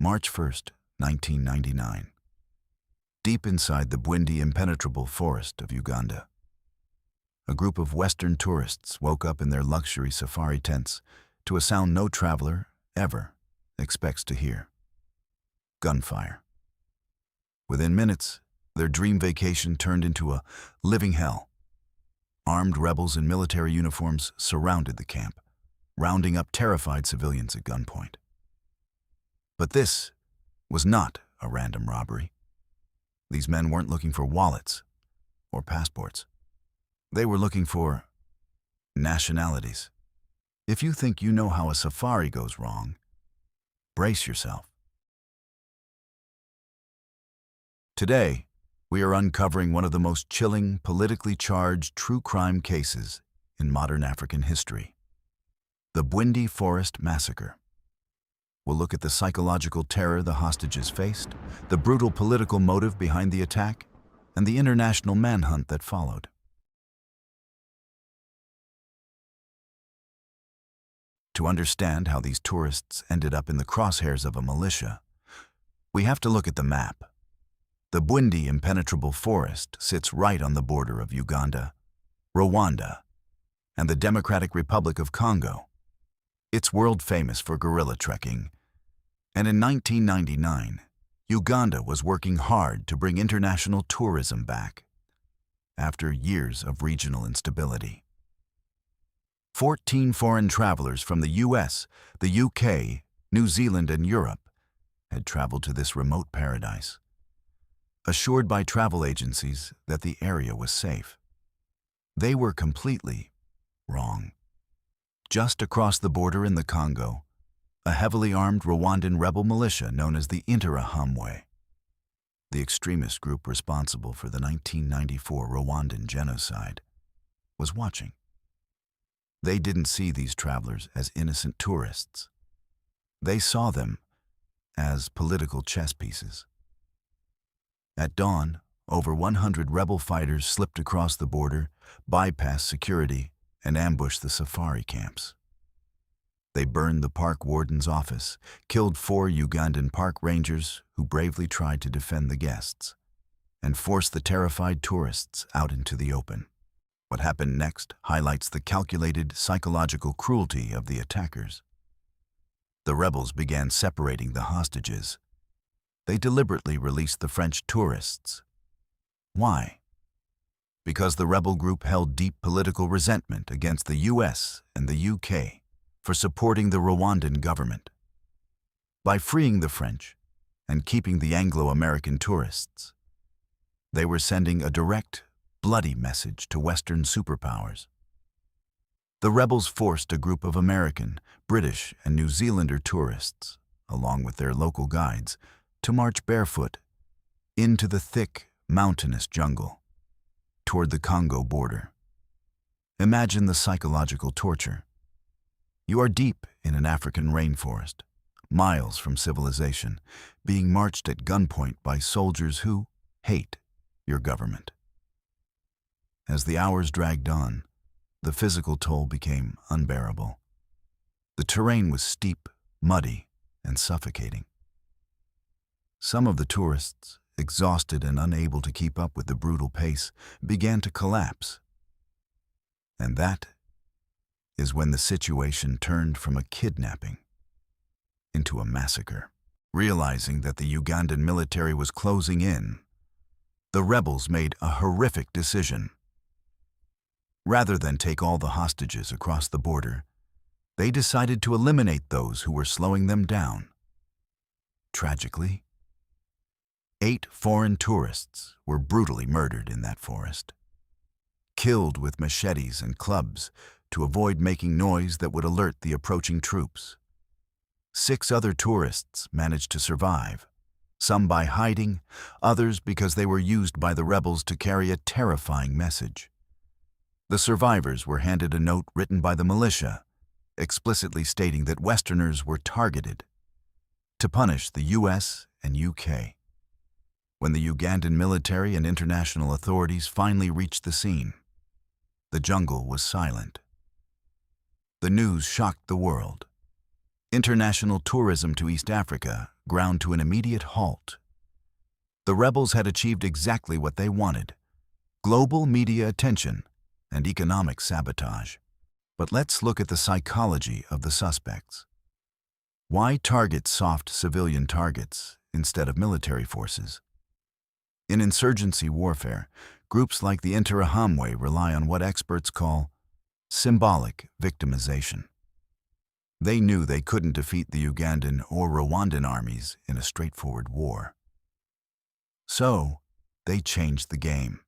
March 1st, 1999. Deep inside the Bwindi Impenetrable forest of Uganda, a group of Western tourists woke up in their luxury safari tents to a sound no traveler ever expects to hear: gunfire. Within minutes, their dream vacation turned into a living hell. Armed rebels in military uniforms surrounded the camp, rounding up terrified civilians at gunpoint. But this was not a random robbery. These men weren't looking for wallets or passports. They were looking for nationalities. If you think you know how a safari goes wrong, brace yourself. Today, we are uncovering one of the most chilling, politically charged true crime cases in modern African history: the Bwindi Forest Massacre. We'll look at the psychological terror the hostages faced, the brutal political motive behind the attack, and the international manhunt that followed. To understand how these tourists ended up in the crosshairs of a militia, we have to look at the map. The Bwindi Impenetrable Forest sits right on the border of Uganda, Rwanda, and the Democratic Republic of Congo. It's world famous for guerrilla trekking, and in 1999, Uganda was working hard to bring international tourism back after years of regional instability. 14 foreign travelers from the US, the UK, New Zealand, and Europe had traveled to this remote paradise, assured by travel agencies that the area was safe. They were completely wrong. Just across the border in the Congo, a heavily armed Rwandan rebel militia known as the Interahamwe, the extremist group responsible for the 1994 Rwandan genocide, was watching. They didn't see these travelers as innocent tourists. They saw them as political chess pieces. At dawn, over 100 rebel fighters slipped across the border, bypassed security, and ambushed the safari camps. They burned the park warden's office, killed 4 Ugandan park rangers who bravely tried to defend the guests, and forced the terrified tourists out into the open. What happened next highlights the calculated psychological cruelty of the attackers. The rebels began separating the hostages. They deliberately released the French tourists. Why? Because the rebel group held deep political resentment against the US and the UK for supporting the Rwandan government. By freeing the French and keeping the Anglo-American tourists, they were sending a direct, bloody message to Western superpowers. The rebels forced a group of American, British, and New Zealander tourists, along with their local guides, to march barefoot into the thick, mountainous jungle toward the Congo border. Imagine the psychological torture. You are deep in an African rainforest, miles from civilization, being marched at gunpoint by soldiers who hate your government. As the hours dragged on, the physical toll became unbearable. The terrain was steep, muddy, and suffocating. Some of the tourists, exhausted and unable to keep up with the brutal pace, began to collapse. And that is when the situation turned from a kidnapping into a massacre. Realizing that the Ugandan military was closing in, the rebels made a horrific decision. Rather than take all the hostages across the border, they decided to eliminate those who were slowing them down. Tragically, 8 foreign tourists were brutally murdered in that forest, killed with machetes and clubs to avoid making noise that would alert the approaching troops. 6 other tourists managed to survive, some by hiding, others because they were used by the rebels to carry a terrifying message. The survivors were handed a note written by the militia, explicitly stating that Westerners were targeted to punish the US and UK. When the Ugandan military and international authorities finally reached the scene, the jungle was silent. The news shocked the world. International tourism to East Africa ground to an immediate halt. The rebels had achieved exactly what they wanted: global media attention and economic sabotage. But let's look at the psychology of the suspects. Why target soft civilian targets instead of military forces? In insurgency warfare, groups like the Interahamwe rely on what experts call symbolic victimization. They knew they couldn't defeat the Ugandan or Rwandan armies in a straightforward war. So, they changed the game.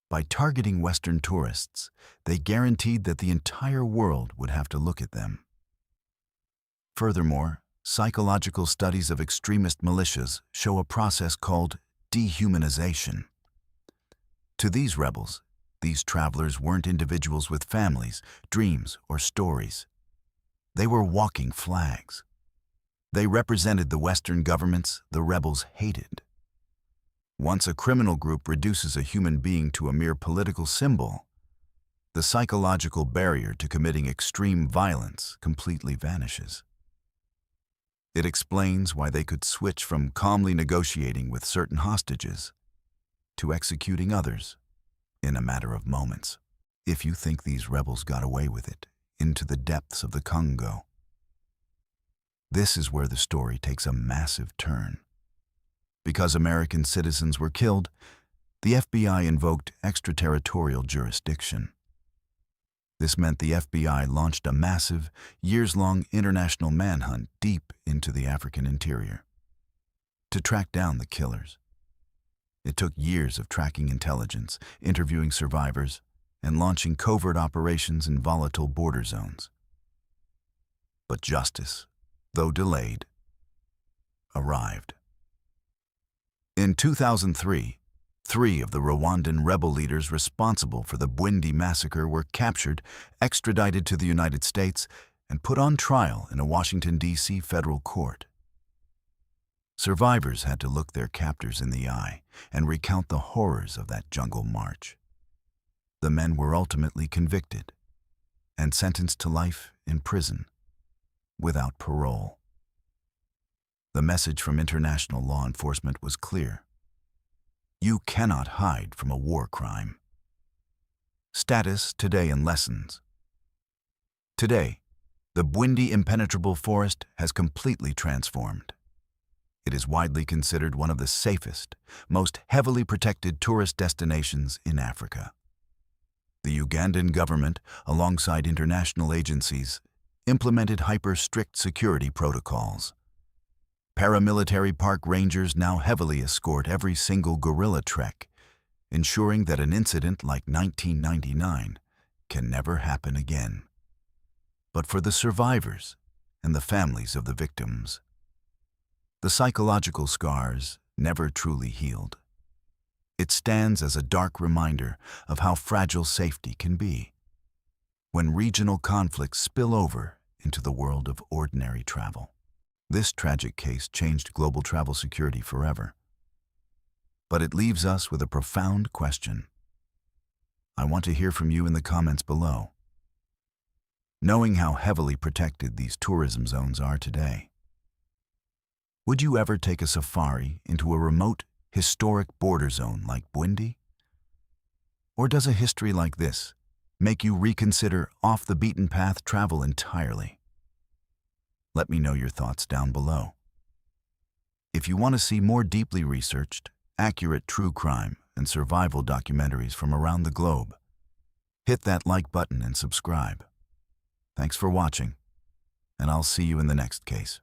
By targeting Western tourists, they guaranteed that the entire world would have to look at them. Furthermore, psychological studies of extremist militias show a process called dehumanization. To these rebels, these travelers weren't individuals with families, dreams, or stories. They were walking flags. They represented the Western governments the rebels hated. Once a criminal group reduces a human being to a mere political symbol, the psychological barrier to committing extreme violence completely vanishes. It explains why they could switch from calmly negotiating with certain hostages to executing others in a matter of moments. If you think these rebels got away with it into the depths of the Congo, this is where the story takes a massive turn. Because American citizens were killed, the FBI invoked extraterritorial jurisdiction. This meant the FBI launched a massive, years-long international manhunt deep into the African interior to track down the killers. It took years of tracking intelligence, interviewing survivors, and launching covert operations in volatile border zones. But justice, though delayed, arrived. In 2003, 3 of the Rwandan rebel leaders responsible for the Bwindi massacre were captured, extradited to the United States, and put on trial in a Washington, D.C. federal court. Survivors had to look their captors in the eye and recount the horrors of that jungle march. The men were ultimately convicted and sentenced to life in prison without parole. The message from international law enforcement was clear: you cannot hide from a war crime. Status today and lessons. Today, the Bwindi Impenetrable forest has completely transformed. It is widely considered one of the safest, most heavily protected tourist destinations in Africa. The Ugandan government, alongside international agencies, implemented hyper-strict security protocols. Paramilitary park rangers now heavily escort every single guerrilla trek, ensuring that an incident like 1999 can never happen again. But for the survivors and the families of the victims, the psychological scars never truly healed. It stands as a dark reminder of how fragile safety can be when regional conflicts spill over into the world of ordinary travel. This tragic case changed global travel security forever. But it leaves us with a profound question. I want to hear from you in the comments below. Knowing how heavily protected these tourism zones are today, would you ever take a safari into a remote, historic border zone like Bwindi? Or does a history like this make you reconsider off-the-beaten-path travel entirely? Let me know your thoughts down below. If you want to see more deeply researched, accurate true crime and survival documentaries from around the globe, hit that like button and subscribe. Thanks for watching, and I'll see you in the next case.